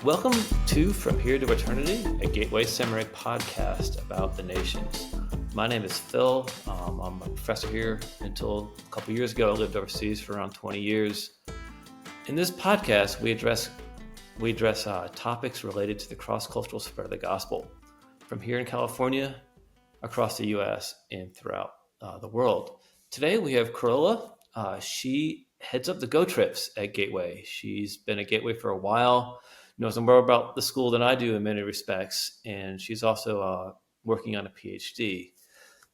Welcome to From Here to Eternity, a Gateway Seminary podcast about the nations. My name is Phil. I'm a professor here until a couple years ago. I lived overseas for around 20 years. In this podcast, we address topics related to the cross-cultural spread of the gospel from here in California, across the U.S., and throughout the world. Today, we have Carola. She heads up the GoTrips at Gateway. She's been at Gateway for a while, knows more about the school than I do in many respects, and she's also working on a PhD.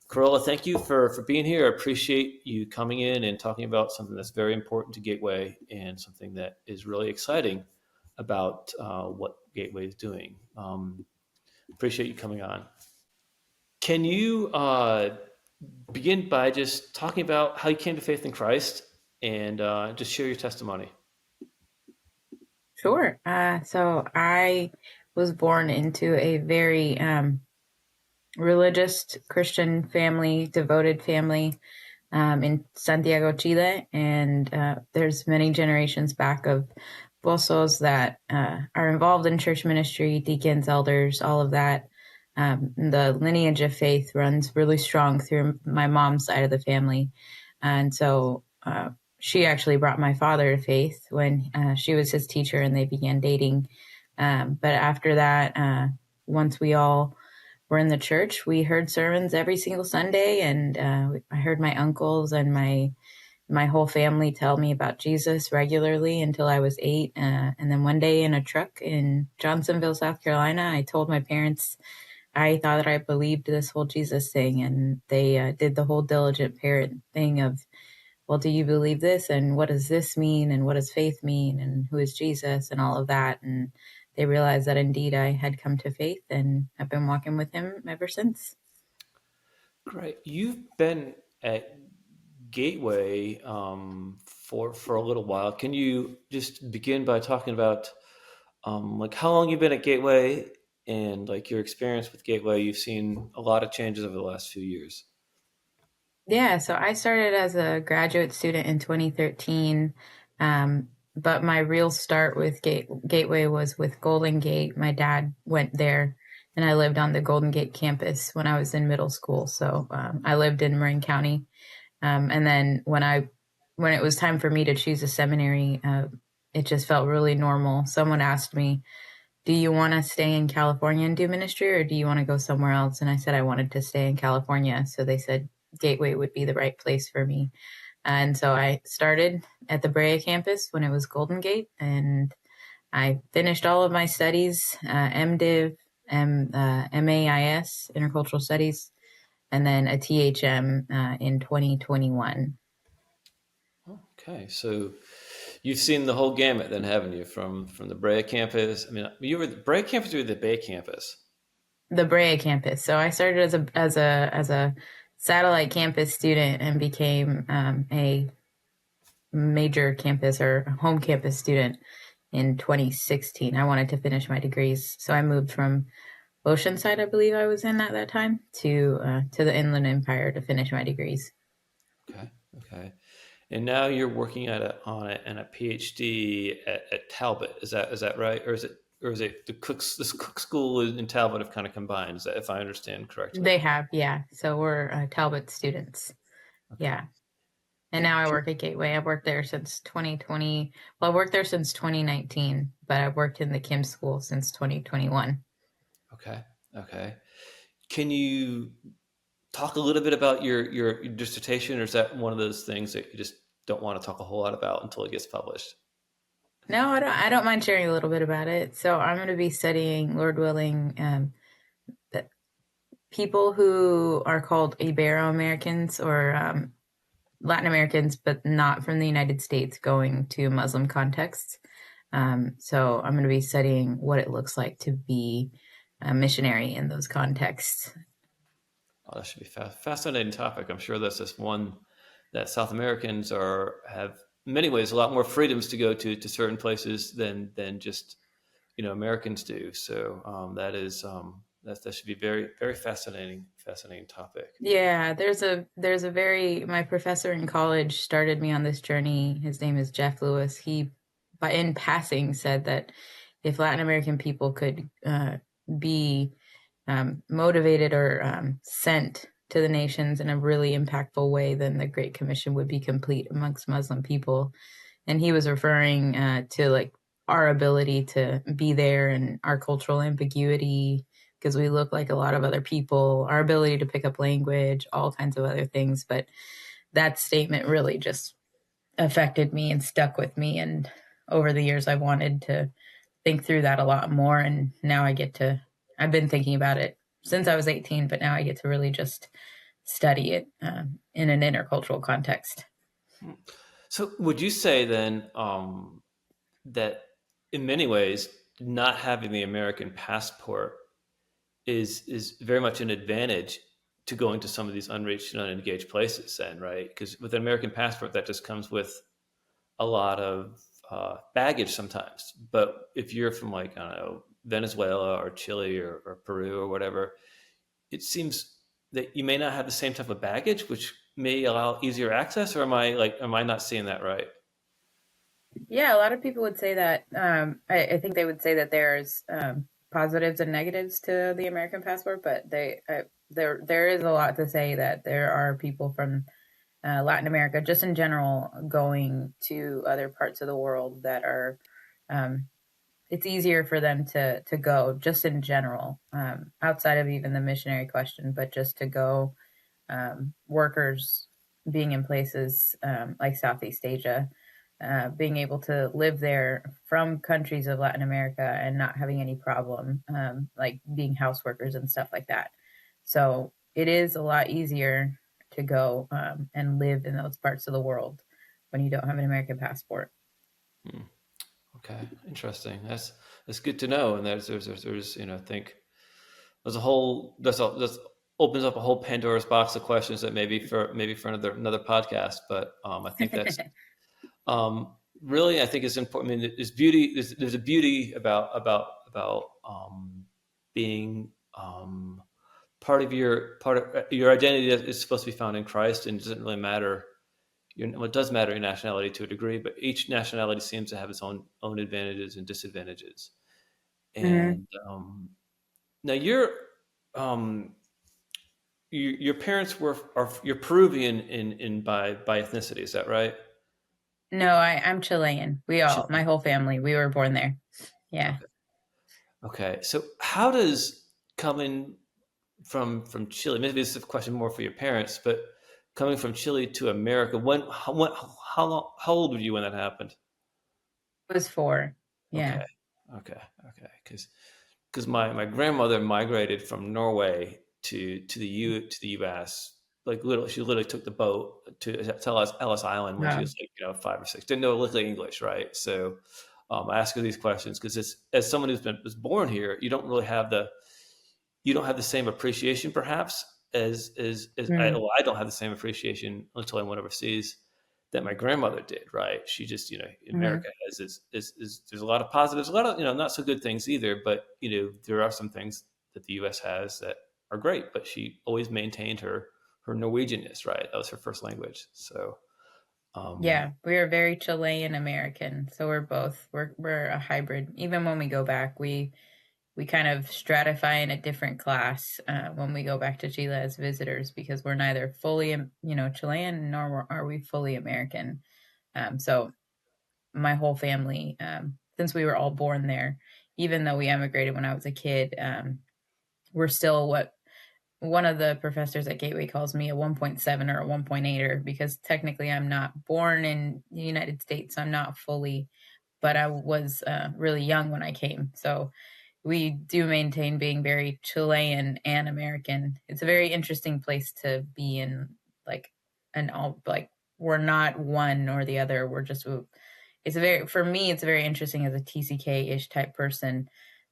Carola, thank you for being here. I appreciate you coming in and talking about something that's very important to Gateway and something that is really exciting about what Gateway is doing. Appreciate you coming on. Can you begin by just talking about how you came to faith in Christ and just share your testimony? Sure. So I was born into a very religious Christian family, devoted family in Santiago, Chile. And there's many generations back of Bozos that are involved in church ministry, deacons, elders, all of that. The lineage of faith runs really strong through my mom's side of the family. And so she actually brought my father to faith when she was his teacher and they began dating. But after that, once we all were in the church, we heard sermons every single Sunday. And I heard my uncles and my whole family tell me about Jesus regularly until I was 8. And then one day in a truck in Johnsonville, South Carolina, I told my parents I thought that I believed this whole Jesus thing. And they did the whole diligent parent thing of, well, do you believe this? And what does this mean? And what does faith mean? And who is Jesus? And all of that. And they realized that indeed I had come to faith and I've been walking with him ever since. Great. You've been at Gateway for a little while. Can you just begin by talking about like how long you've been at Gateway and like your experience with Gateway? You've seen a lot of changes over the last few years. Yeah, so I started as a graduate student in 2013, but my real start with Gateway was with Golden Gate. My dad went there, and I lived on the Golden Gate campus when I was in middle school. So I lived in Marin County, and then when it was time for me to choose a seminary, it just felt really normal. Someone asked me, do you want to stay in California and do ministry, or do you want to go somewhere else? And I said I wanted to stay in California. So they said Gateway would be the right place for me. And so I started at the Brea campus when it was Golden Gate, and I finished all of my studies, MDiv, MAIS, Intercultural Studies, and then a THM in 2021. Okay, so you've seen the whole gamut then, haven't you? From the Brea campus. I mean, you were the Brea campus or the Bay campus? The Brea campus. So I started as a satellite campus student and became a major campus or home campus student in 2016. I wanted to finish my degrees, so I moved from Oceanside, I believe I was in at that time, to the Inland Empire to finish my degrees. Okay. And now you're working on a PhD at Talbot. Is that right, or is it the this Cook School in Talbot have kind of combined? Is that, if I understand correctly? They have, yeah. So we're Talbot students, okay. Yeah. And now I work at Gateway. I've worked there since 2020. Well, I've worked there since 2019, but I've worked in the Kim School since 2021. Okay. Can you talk a little bit about your dissertation, or is that one of those things that you just don't want to talk a whole lot about until it gets published? No, I don't mind sharing a little bit about it. So I'm going to be studying, Lord willing, people who are called Ibero-Americans or Latin Americans, but not from the United States, going to Muslim contexts. So I'm going to be studying what it looks like to be a missionary in those contexts. Oh, that should be a fascinating topic. I'm sure that's just one that South Americans have in many ways a lot more freedoms to go to certain places than just Americans do. So that should be very, very fascinating topic. Yeah, there's a my professor in college started me on this journey. His name is Jeff Lewis. He, in passing, said that if Latin American people could be motivated or sent to the nations in a really impactful way, then the Great Commission would be complete amongst Muslim people. And he was referring to like our ability to be there and our cultural ambiguity because we look like a lot of other people, our ability to pick up language, all kinds of other things. But that statement really just affected me and stuck with me. And over the years, I wanted to think through that a lot more. And now I've been thinking about it since I was 18, but now I get to really just study it in an intercultural context. So would you say then that in many ways, not having the American passport is very much an advantage to going to some of these unreached and unengaged places then, right? Because with an American passport, that just comes with a lot of baggage sometimes. But if you're from like, I don't know, Venezuela or Chile or Peru or whatever, it seems that you may not have the same type of baggage, which may allow easier access. Or am I not seeing that right? Yeah, a lot of people would say that. I think they would say that there's positives and negatives to the American passport, but there is a lot to say that there are people from Latin America, just in general, going to other parts of the world that are. It's easier for them to go, just in general, outside of even the missionary question, but just to go. Workers being in places like Southeast Asia, being able to live there from countries of Latin America and not having any problem, like being house workers and stuff like that. So it is a lot easier to go and live in those parts of the world when you don't have an American passport. Hmm. Okay, interesting. That's good to know. And I think there's a whole this opens up a whole Pandora's box of questions that maybe for another podcast. But I think that's really, I think it's important. I mean, there's beauty. There's a beauty about being part of your identity is supposed to be found in Christ, and it doesn't really matter. Well, it does matter your nationality to a degree, but each nationality seems to have its own advantages and disadvantages. Mm-hmm. And now um, your parents you're Peruvian in by ethnicity, is that right? No, I'm Chilean. My whole family, we were born there. Yeah. Okay. Okay. So how does coming from Chile, maybe this is a question more for your parents, but coming from Chile to America, how old were you when that happened? I was 4. Yeah. Okay. Okay. Okay. Because my grandmother migrated from Norway to the U.S. Like she literally took the boat to Ellis Island when she Wow. was like 5 or 6. Didn't know literally English, right? So I ask her these questions because as someone was born here, you don't have the same appreciation perhaps Mm. I don't have the same appreciation until I went overseas that my grandmother did, right? She just, Mm-hmm. America has is there's a lot of positives, a lot of, not so good things either, but, there are some things that the US has that are great, but she always maintained her Norwegianness, right? That was her first language. So, um, Yeah, we are very Chilean American. So we're a hybrid. Even when we go back, we kind of stratify in a different class when we go back to Chile as visitors because we're neither fully, Chilean nor are we fully American. So my whole family, since we were all born there, even though we emigrated when I was a kid, we're still what one of the professors at Gateway calls me a 1.7 or a 1.8er because technically I'm not born in the United States. So I'm not fully, but I was really young when I came. So we do maintain being very Chilean and American. It's a very interesting place to be in, like, and all like we're not one or the other. We're just for me it's very interesting as a TCK-ish type person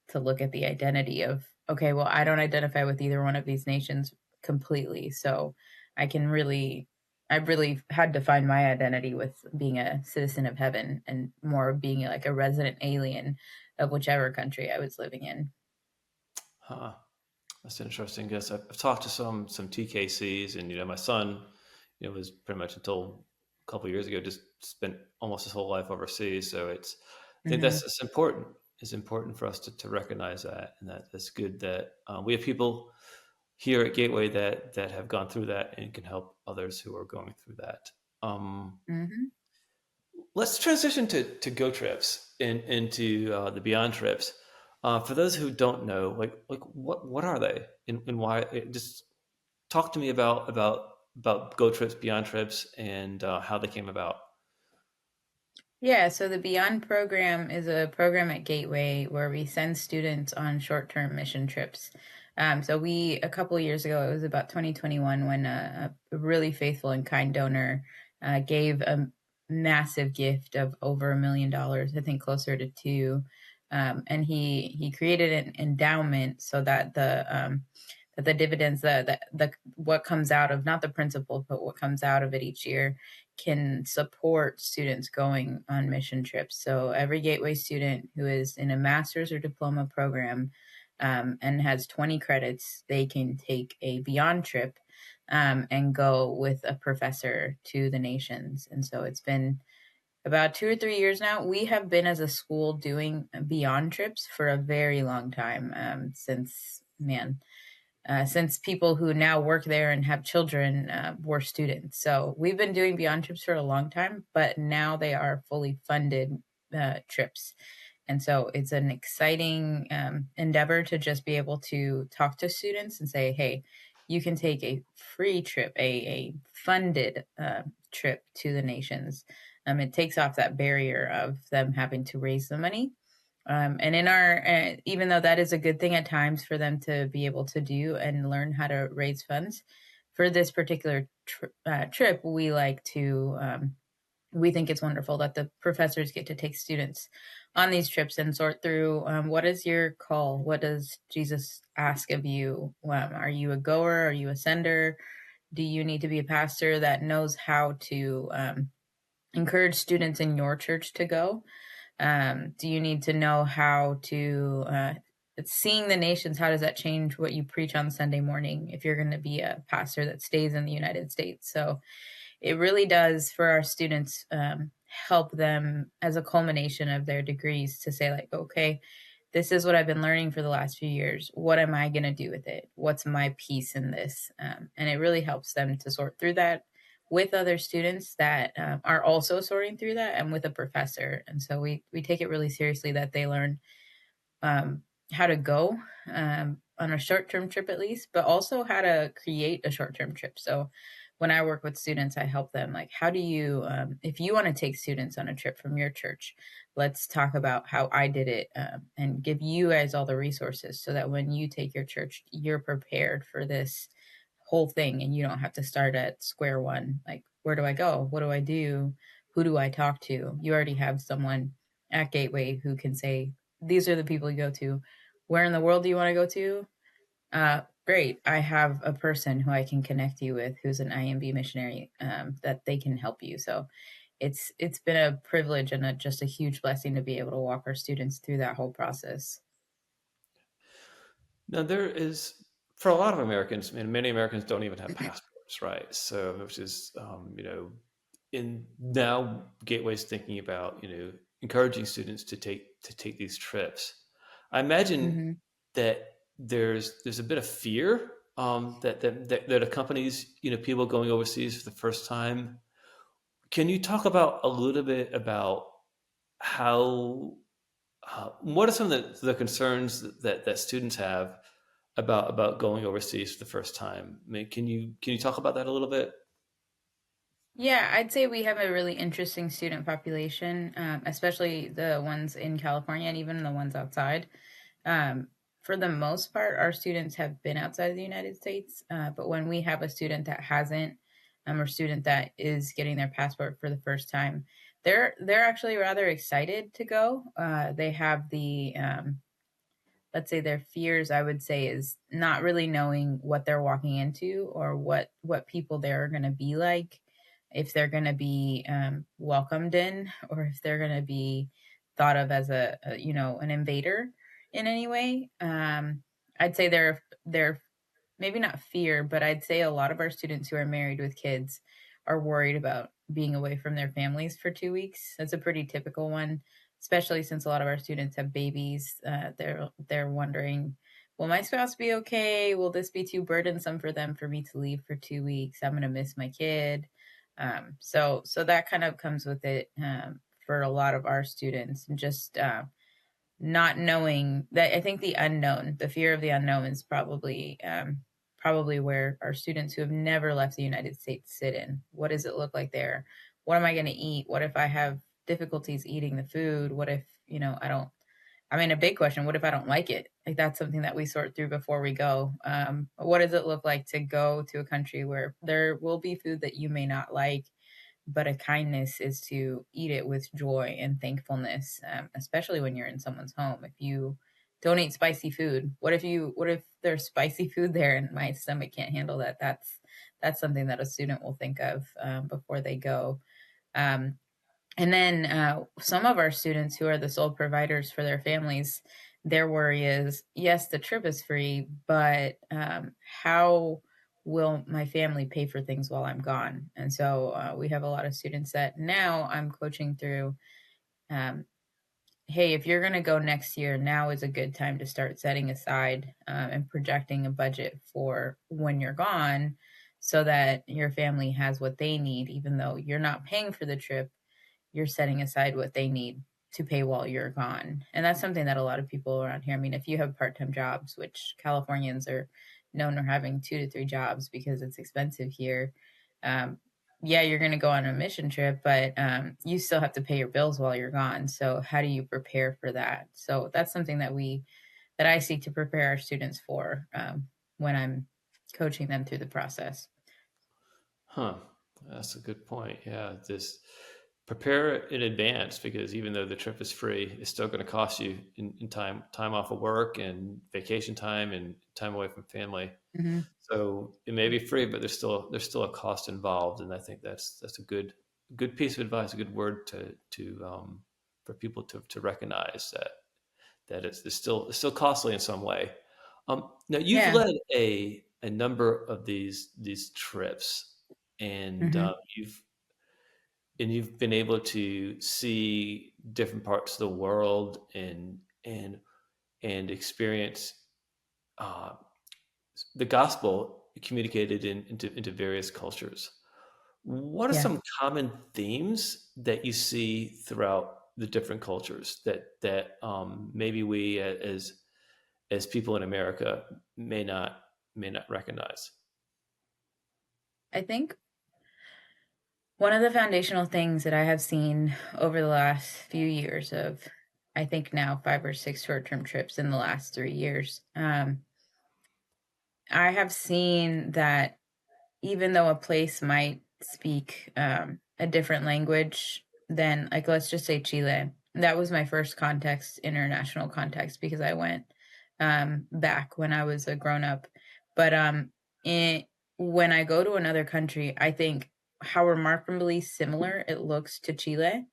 to look at the identity of okay, well I don't identify with either one of these nations completely. So I've really had to find my identity with being a citizen of heaven and more of being like a resident alien of whichever country I was living in. huh, that's interesting because I've talked to some TKCs, and, my son, was pretty much until a couple of years ago just spent almost his whole life overseas. So I think Mm-hmm. it's important. is important for us to recognize that, and that's good that we have people here at Gateway that have gone through that and can help others who are going through that. Um, Hmm. let's transition to GoTrips and into the Beyond Trips. For those who don't know, like what are they and why? Just talk to me about GoTrips, Beyond Trips, and how they came about. Yeah, so the Beyond program is a program at Gateway where we send students on short-term mission trips. So a couple of years ago, it was about 2021, when a really faithful and kind donor gave a massive gift of over $1 million, I think closer to two. And he created an endowment so that the dividends, the what comes out of, not the principal, but what comes out of it each year, can support students going on mission trips. So every Gateway student who is in a master's or diploma program and has 20 credits, they can take a Beyond trip and go with a professor to the nations. And so it's been about 2 or 3 years now. We have been, as a school, doing Beyond trips for a very long time, since people who now work there and have children were students. So we've been doing Beyond trips for a long time, but now they are fully funded trips. And so it's an exciting endeavor to just be able to talk to students and say, hey, you can take a free trip, a funded trip to the nations. It takes off that barrier of them having to raise the money. And in our, even though that is a good thing at times for them to be able to do and learn how to raise funds, for this particular trip, we think it's wonderful that the professors get to take students on these trips and sort through, what is your call? What does Jesus ask of you? Are you a goer? Are you a sender? Do you need to be a pastor that knows how to encourage students in your church to go? Do you need to know how to seeing the nations? How does that change what you preach on Sunday morning if you're going to be a pastor that stays in the United States? So it really does, for our students, help them as a culmination of their degrees to say, like, okay, this is what I've been learning for the last few years. What am I going to do with it? What's my piece in this? And it really helps them to sort through that with other students that are also sorting through that, and with a professor. And so we take it really seriously that they learn how to go on a short term trip, at least, but also how to create a short term trip. So when I work with students, I help them, like, how do you, if you want to take students on a trip from your church, let's talk about how I did it, and give you guys all the resources so that when you take your church, you're prepared for this whole thing and you don't have to start at square one. Like, where do I go? What do I do? Who do I talk to? You already have someone at Gateway who can say, these are the people you go to. Where in the world do you want to go to? Great. I have a person who I can connect you with who's an IMB missionary, that they can help you. So it's been a privilege and just a huge blessing to be able to walk our students through that whole process. Now, there is, for a lot of Americans, and many Americans don't even have passports, right? So, which is, in now Gateway's thinking about, encouraging students to take these trips. I imagine Hmm. that there's a bit of fear that accompanies, people going overseas for the first time. Can you talk about a little bit about how what are some of the concerns that students have about going overseas for the first time? I mean, can you talk about that a little bit? Yeah, I'd say we have a really interesting student population, especially the ones in California and even the ones outside. Um, for the most part, our students have been outside of the United States, but when we have a student that hasn't, or student that is getting their passport for the first time, they're actually rather excited to go. They have the let's say their fears, I would say, is not really knowing what they're walking into, or what people there are going to be like, if they're going to be welcomed in, or if they're going to be thought of as an invader in any way. I'd say they're maybe not fear, but I'd say a lot of our students who are married with kids are worried about being away from their families for 2 weeks. That's a pretty typical one. especially since a lot of our students have babies. They're wondering, will my spouse be okay? Will this be too burdensome for them for me to leave for 2 weeks? I'm going to miss my kid. So that kind of comes with it for a lot of our students, and just not knowing that. I think the unknown, the fear of the unknown, is probably where our students who have never left the United States sit in. What does it look like there? What am I going to eat? What if I have difficulties eating the food? What if, I don't, I mean, a big question, what if I don't like it? Like, that's something that we sort through before we go. What does it look like to go to a country where there will be food that you may not like, but a kindness is to eat it with joy and thankfulness, especially when you're in someone's home. If you don't eat spicy food, what if there's spicy food there and my stomach can't handle that? That's something that a student will think of before they go. Um, and then some of our students who are the sole providers for their families, their worry is, yes, the trip is free, but how will my family pay for things while I'm gone? And so we have a lot of students that now I'm coaching through. Um, hey, if you're going to go next year, now is a good time to start setting aside and projecting a budget for when you're gone, so that your family has what they need, even though you're not paying for the trip. You're setting aside what they need to pay while you're gone. And that's something that a lot of people around here, I mean, if you have part-time jobs, which Californians are known for having 2 to 3 jobs because it's expensive here. Yeah, you're going to go on a mission trip, but you still have to pay your bills while you're gone. So how do you prepare for that? So that's something that I seek to prepare our students for when I'm coaching them through the process. Huh. That's a good point. Yeah. Just prepare in advance, because even though the trip is free, it's still going to cost you in time off of work and vacation time and time away from family. Mm-hmm. So it may be free, but there's still a cost involved. And I think that's a good piece of advice, a good word to for people to recognize that it's still costly in some way. Now you've Yeah. led a number of these trips, and Mm-hmm. you've been able to see different parts of the world and experience uh, the gospel communicated into various cultures. What are Yeah. some common themes that you see throughout the different cultures that maybe we as people in America may not recognize? I think one of the foundational things that I have seen over the last few years of, I think now 5 or 6 short-term trips in the last 3 years, I have seen that even though a place might speak a different language than, like, let's just say Chile. That was my first context, international context, because I went back when I was a grown up. But when I go to another country, I think how remarkably similar it looks to Chile.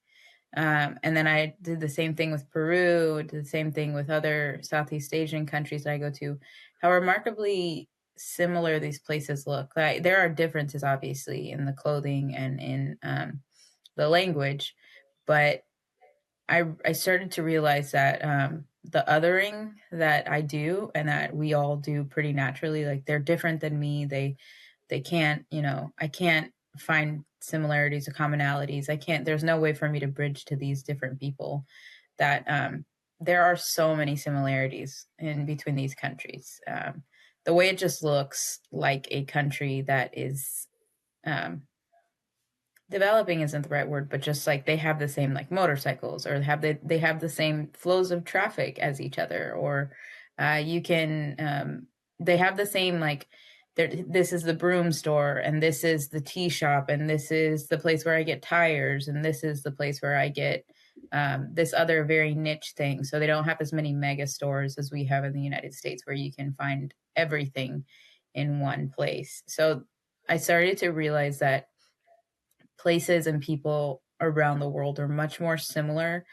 And then I did the same thing with Peru, did the same thing with other Southeast Asian countries that I go to. How remarkably similar these places look. Like, there are differences, obviously, in the clothing and in the language, but I started to realize that the othering that I do and that we all do pretty naturally, like, they're different than me. They can't, I can't find similarities or commonalities. I can't, there's no way for me to bridge to these different people. That there are so many similarities in between these countries. The way it just looks like a country that is um, developing isn't the right word, but just like they have the same, like, motorcycles, or they have the same flows of traffic as each other, or you can they have the same, like, this is the broom store, and this is the tea shop, and this is the place where I get tires, and this is the place where I get this other very niche thing. So they don't have as many mega stores as we have in the United States, where you can find everything in one place. So I started to realize that places and people around the world are much more similar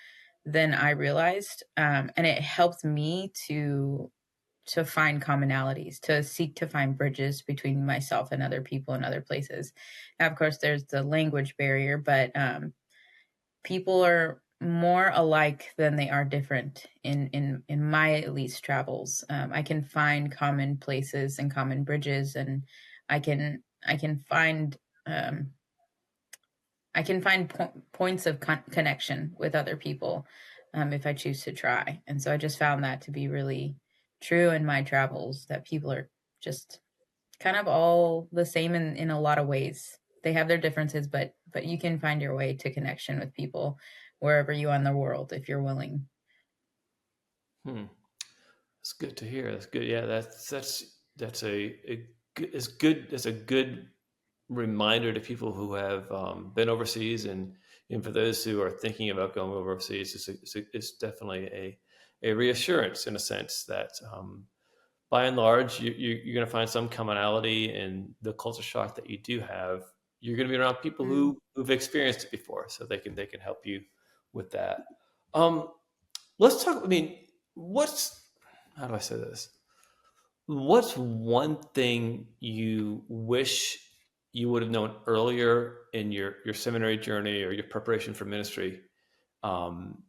than I realized, and it helped me to find commonalities, to seek to find bridges between myself and other people in other places. Now, of course, there's the language barrier, but people are. more alike than they are different in my at least travels. I can find common places and common bridges, and I can find um, points of connection with other people if I choose to try. And so I just found that to be really true in my travels, that people are just kind of all the same in a lot of ways. They have their differences, but you can find your way to connection with people wherever you are in the world if you're willing. Hmm. That's good to hear. That's good. Yeah, that's it's good. It's a good reminder to people who have been overseas, and for those who are thinking about going overseas, it's definitely a reassurance in a sense that by and large you're going to find some commonality in the culture shock that you do have. You're going to be around people Mm. who've experienced it before, so they can help you with that. Um, let's talk. I mean, what's how do I say this? What's one thing you wish you would have known earlier in your seminary journey or your preparation for ministry, um,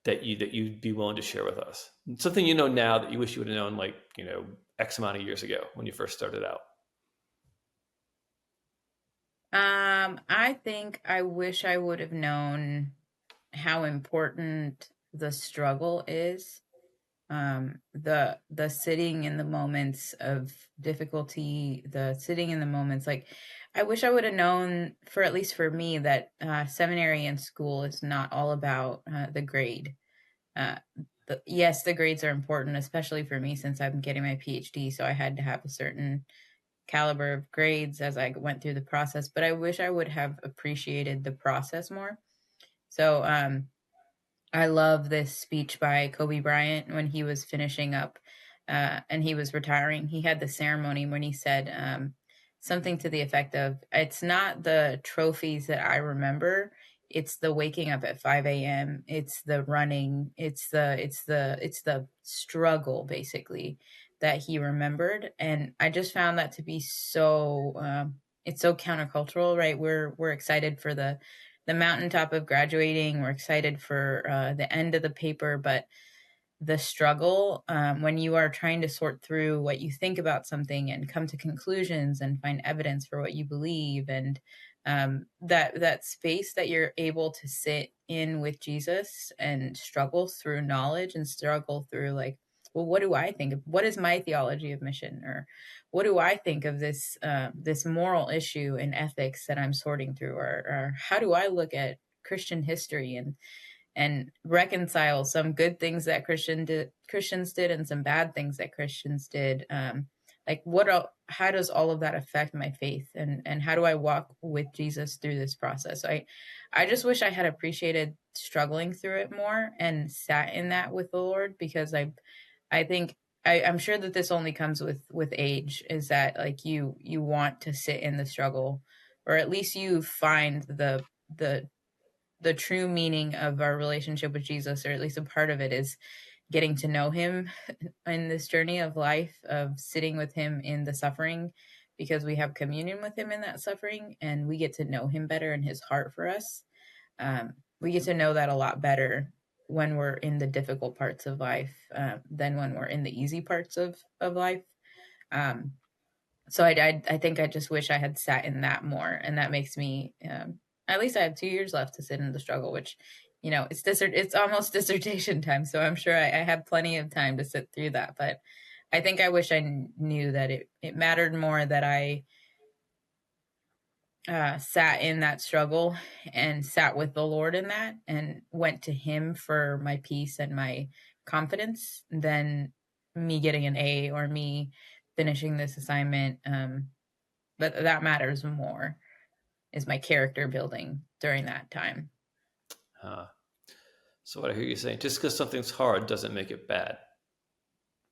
that you'd be willing to share with us? Something you know now that you wish you would have known, like X amount of years ago when you first started out. I think I wish I would have known how important the struggle is. The sitting in the moments of difficulty, the sitting in the moments, like I wish I would have known, for at least for me, that seminary and school is not all about the grade. uh, yes, the grades are important, especially for me since I'm getting my PhD, so I had to have a certain caliber of grades as I went through the process, but I wish I would have appreciated the process more. So I love this speech by Kobe Bryant when he was finishing up and he was retiring. He had the ceremony when he said something to the effect of, "It's not the trophies that I remember. It's the waking up at 5 a.m. It's the running. It's the struggle, basically, that he remembered." And I just found that to be so. It's so countercultural, right? We're excited for the mountaintop of graduating. We're excited for the end of the paper, but the struggle, when you are trying to sort through what you think about something and come to conclusions and find evidence for what you believe, and that space that you're able to sit in with Jesus and struggle through knowledge and struggle through, like, well, what do I think of, what is my theology of mission, or what do I think of this this moral issue in ethics that I'm sorting through, or how do I look at Christian history and reconcile some good things that Christians did and some bad things that Christians did. Like how does all of that affect my faith, and how do I walk with Jesus through this process? So I just wish I had appreciated struggling through it more and sat in that with the Lord, because I think I'm sure that this only comes with age, is that like you want to sit in the struggle, or at least you find the the true meaning of our relationship with Jesus, or at least a part of it, is getting to know him in this journey of life, of sitting with him in the suffering, because we have communion with him in that suffering and we get to know him better and his heart for us. We get to know that a lot better when we're in the difficult parts of life than when we're in the easy parts of life. Um, so I think I just wish I had sat in that more, and that makes me at least I have 2 years left to sit in the struggle, which it's almost dissertation time, so I'm sure I have plenty of time to sit through that. But I think I wish I knew that it mattered more that I sat in that struggle and sat with the Lord in that and went to Him for my peace and my confidence than me getting an A or me finishing this assignment. But that matters more, is my character building during that time. Uh, so what I hear you saying, just because something's hard doesn't make it bad.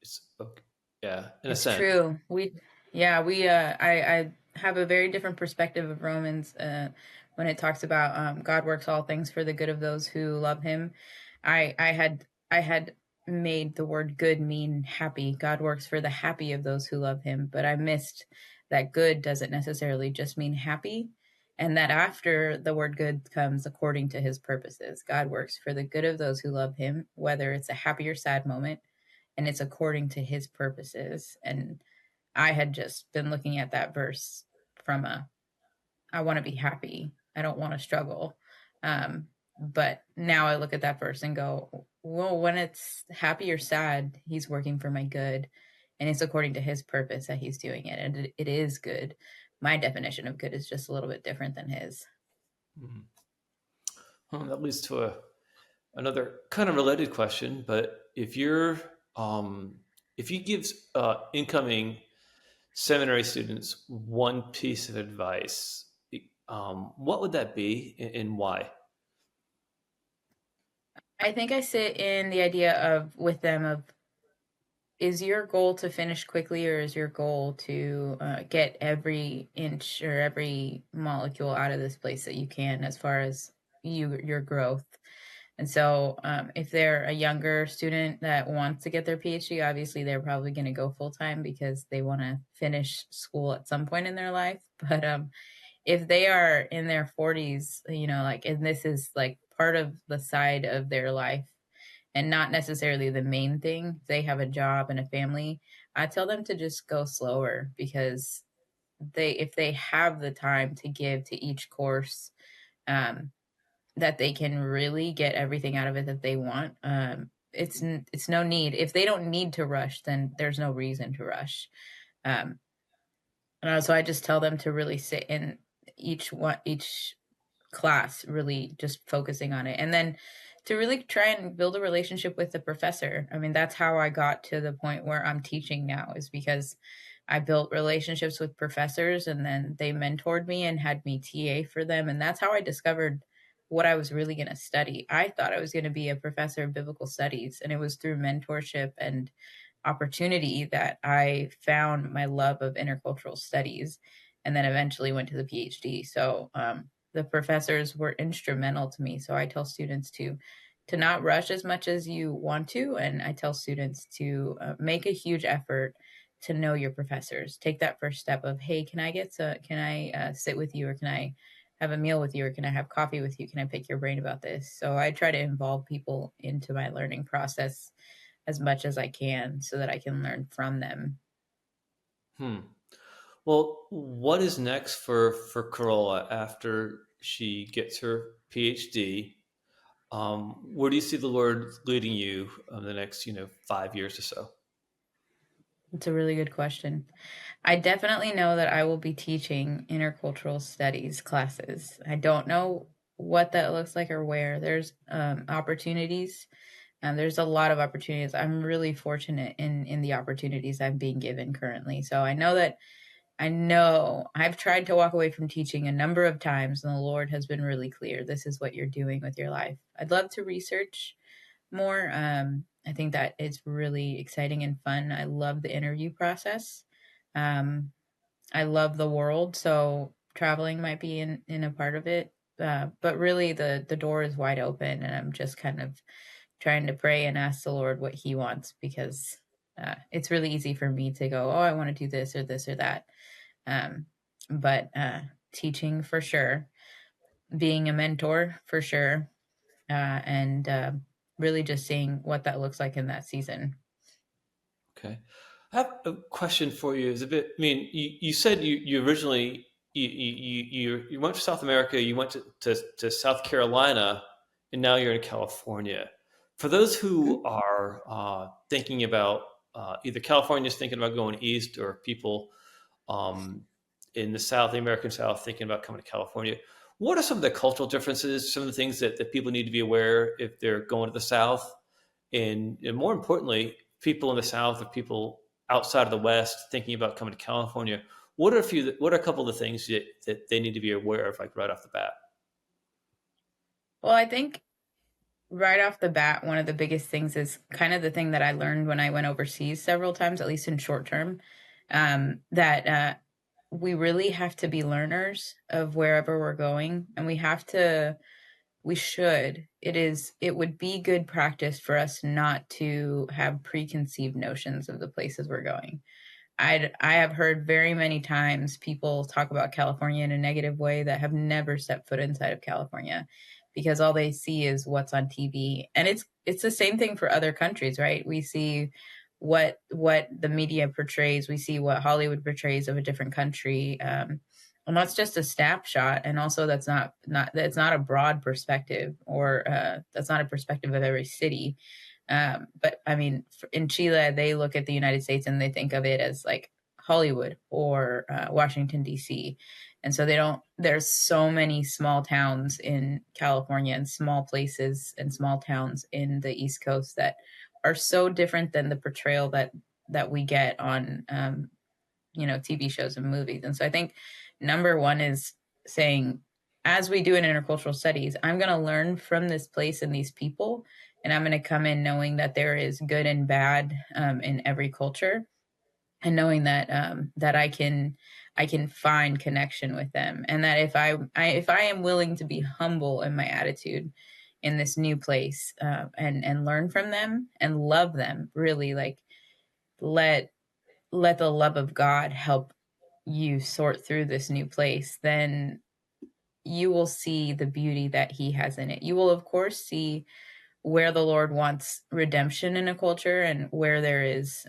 It's okay. Yeah, in a It's sense. true. I have a very different perspective of Romans when it talks about God works all things for the good of those who love him. I had made the word good mean happy. God works for the happy of those who love him, but I missed that good doesn't necessarily just mean happy. and that after the word good comes according to his purposes. God works for the good of those who love him, whether it's a happy or sad moment, and it's according to his purposes. And I had just been looking at that verse from a, I want to be happy. I don't want to struggle. Um, but now I look at that verse and go, well, when it's happy or sad, he's working for my good. And it's according to his purpose that he's doing it. And it is good. My definition of good is just a little bit different than his. Mhm. Well, that leads to another kind of related question. But if you give incoming seminary students one piece of advice, what would that be, and why? I think I sit in the idea of with them of, is your goal to finish quickly, or is your goal to get every inch or every molecule out of this place that you can, as far as your growth? And so if they're a younger student that wants to get their PhD, obviously they're probably going to go full time because they want to finish school at some point in their life. But if they are in their 40s, like, and this is like part of the side of their life and not necessarily the main thing, if they have a job and a family, I tell them to just go slower, because if they have the time to give to each course, um, that they can really get everything out of it that they want. It's no need. If they don't need to rush, then there's no reason to rush. Um, and so I just tell them to really sit in each class, really just focusing on it, and then to really try and build a relationship with the professor. I mean, that's how I got to the point where I'm teaching now, is because I built relationships with professors, and then they mentored me and had me TA for them, and that's how I discovered what I was really going to study. I thought I was going to be a professor of biblical studies, and it was through mentorship and opportunity that I found my love of intercultural studies, and then eventually went to the PhD. So the professors were instrumental to me. So I tell students to not rush as much as you want to, and I tell students to make a huge effort to know your professors. Take that first step of, hey, can I sit with you, or can I have a meal with you, or can I have coffee with you? Can I pick your brain about this? So I try to involve people into my learning process as much as I can, so that I can learn from them. Hmm. Well, what is next for Carola after she gets her PhD? Where do you see the Lord leading you the next 5 years or so? It's a really good question. I definitely know that I will be teaching intercultural studies classes. I don't know what that looks like or where. There's opportunities. There's a lot of opportunities. I'm really fortunate in the opportunities I'm being given currently. So I know I've tried to walk away from teaching a number of times, and the Lord has been really clear. This is what you're doing with your life. I'd love to research more. I think that it's really exciting and fun. I love the interview process. Um, I love the world, so traveling might be in a part of it. But really, the door is wide open, and I'm just kind of trying to pray and ask the Lord what He wants, because it's really easy for me to go, oh, I want to do this or that. Um, but teaching for sure, being a mentor for sure, and really just seeing what that looks like in that season. Okay. I have a question for you. Is a bit. I mean, you said you originally you went to South America. You went to South Carolina, and now you're in California. For those who are thinking about either California's thinking about going east, or people um, in the South, the American South, thinking about coming to California. What are some of the cultural differences? Some of the things that people need to be aware if they're going to the South, and more importantly, people in the South or people outside of the West thinking about coming to California. What are a few? What are a couple of the things that they need to be aware of, like right off the bat? Well, I think right off the bat, one of the biggest things is kind of the thing that I learned when I went overseas several times, at least in short term, that we really have to be learners of wherever we're going, and it would be good practice for us not to have preconceived notions of the places we're going. I have heard very many times people talk about California in a negative way that have never stepped foot inside of California, because all they see is what's on TV. And it's the same thing for other countries, right? We see what the media portrays, we see what Hollywood portrays of a different country, and that's just a snapshot. And also, that's not a broad perspective, or that's not a perspective of every city. But I mean, in Chile, they look at the United States and they think of it as like Hollywood or Washington, D.C. And so they don't, there's so many small towns in California, and small places and small towns in the East Coast that are so different than the portrayal that we get on, TV shows and movies. And so I think number one is saying, as we do in intercultural studies, I'm going to learn from this place and these people, and I'm going to come in knowing that there is good and bad in every culture, and knowing that I can find connection with them, and that if I am willing to be humble in my attitude in this new place, and learn from them and love them, really, like, let the love of God help you sort through this new place, then you will see the beauty that He has in it. You will, of course, see where the Lord wants redemption in a culture, and where there is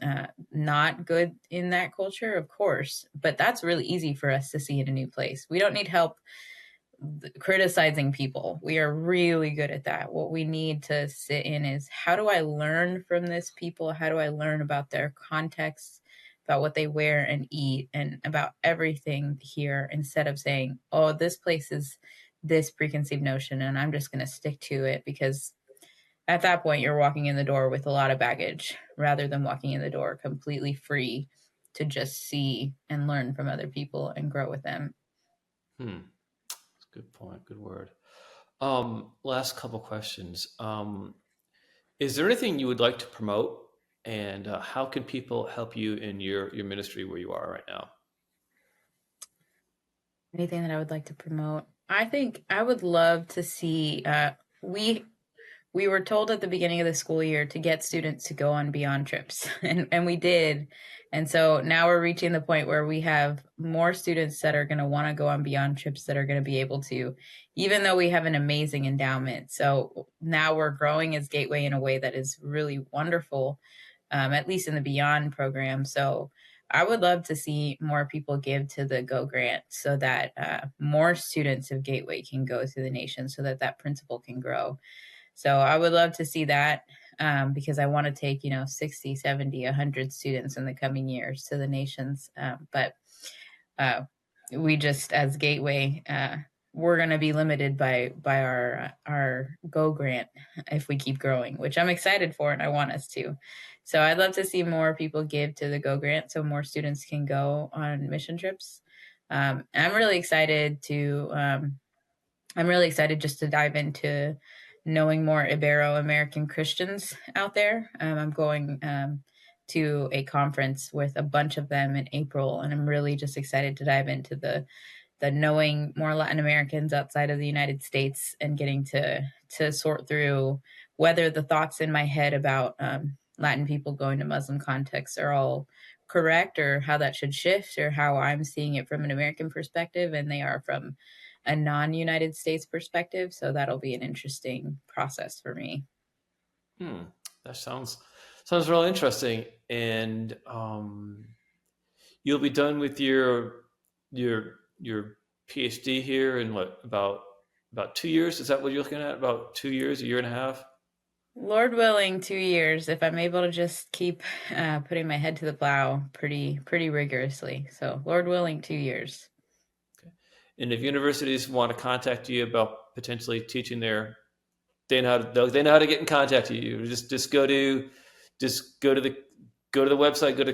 not good in that culture, of course. But that's really easy for us to see in a new place. We don't need help criticizing people. We are really good at that. What we need to sit in is, how do I learn from this people? How do I learn about their context, about what they wear and eat, and about everything here, instead of saying, oh, this place is this preconceived notion and I'm just going to stick to it, because at that point you're walking in the door with a lot of baggage, rather than walking in the door completely free to just see and learn from other people and grow with them. That's a good point. Good word. Last couple questions. Is there anything you would like to promote, and how can people help you in your ministry where you are right now? Anything that I would like to promote? I think I would love to see. We we were told at the beginning of the school year to get students to go on beyond trips, and we did. And so now we're reaching the point where we have more students that are going to want to go on beyond trips, that are going to be able to, even though we have an amazing endowment. So now we're growing as Gateway in a way that is really wonderful, at least in the Beyond program. So I would love to see more people give to the Go Grant, so that more students of Gateway can go to the nation, so that that principle can grow. So I would love to see that, because I want to take, 60, 70, 100 students in the coming years to the nations. But we just, as Gateway, we're going to be limited by our Go Grant if we keep growing, which I'm excited for, and I want us to. So I'd love to see more people give to the Go Grant, so more students can go on mission trips. I'm really excited just to dive into knowing more Ibero-American Christians out there. I'm going to a conference with a bunch of them in April, and I'm really just excited to dive into the knowing more Latin Americans outside of the United States, and getting to sort through whether the thoughts in my head about Latin people going to Muslim contexts are all correct, or how that should shift, or how I'm seeing it from an American perspective and they are from a non-United States perspective. So that'll be an interesting process for me. That sounds really interesting. And you'll be done with your PhD here in what, about 2 years? Is that what you're looking at? About 2 years, a year and a half? Lord willing, 2 years, if I'm able to just keep putting my head to the plow pretty rigorously. So Lord willing, 2 years. Okay. And if universities want to contact you about potentially teaching there, they know how to get in contact with you. Just go to the website, go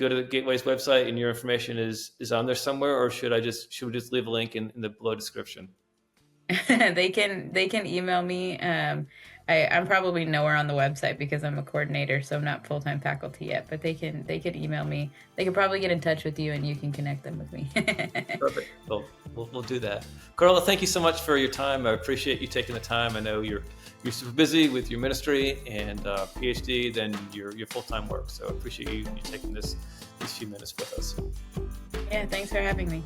to the Gateway's website, and your information is on there somewhere. Or should we just leave a link in the below description? They can email me. I'm probably nowhere on the website because I'm a coordinator, so I'm not full-time faculty yet, but they could email me. They could probably get in touch with you and you can connect them with me. Perfect. We'll do that. Carola, thank you so much for your time. I appreciate you taking the time. I know you're super busy with your ministry and PhD, then your full-time work. So I appreciate you taking these few minutes with us. Yeah, thanks for having me.